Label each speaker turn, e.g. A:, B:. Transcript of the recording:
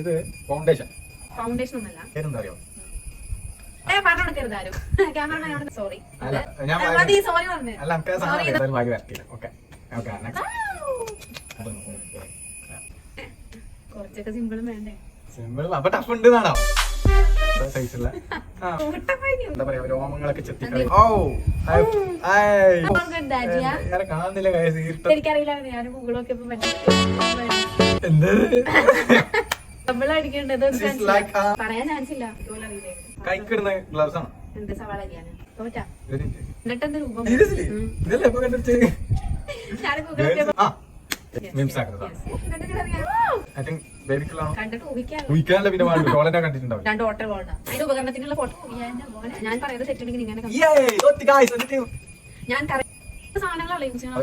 A: ഇത് foundation.
B: Foundation ഒന്നല്ല.
A: പേരെന്താ അറിയോ?
B: പറഞ്ഞു കൊടുക്കരുതാരും. ക്യാമറമാനോട് സോറി.
A: അല്ല ഞാൻ
B: സോറി പറഞ്ഞു.
A: അല്ല നമുക്ക് സാധനം ബാഗ് വരത്തില്ല. ഓക്കെ ഓക്കെ
B: കുറച്ചൊക്കെ സിമ്പിളും വേണ്ടേ?
A: സിമ്പിൾ അപ്പൊ ടഫ് ഉണ്ട് എന്നാണോ? സൈസുള്ള എന്താ പറയാ രോമങ്ങളൊക്കെ ചെത്തിക്കളയും. ഓ കാണുന്നില്ല.
B: എനിക്കറിയില്ല, ഞാൻ ഗൂഗിളൊക്കെ
A: എന്ത്
B: അടിക്കേണ്ടത് പറയാൻ ചാൻസ് ഇല്ല.
A: കൈക്കിടുന്ന ഗ്ലൗസ് ആണ്.
B: എന്ത് സവാള അരിയാന് തോറ്റാ എന്നിട്ടെന്ത് രൂപം
A: ഇതല്ലേ ഇപ്പൊ കണ്ടിട്ട്
B: ഞാൻ ഗൂഗിളൊക്കെ
A: ഊഹിക്കാനല്ല പിന്നെ ടോളനെ കണ്ടിട്ടുണ്ടാവും.
B: രണ്ട് ഓട്ടർ വേണ്ട അതിന്റെ ഉപകരണത്തിനുള്ള ഫോട്ടോ ഞാൻ പറയുന്നത് തെറ്റുണ്ടെങ്കിൽ ഇങ്ങനെ ഞാൻ സാധനങ്ങളാണ് യൂസ് ചെയ്യണം.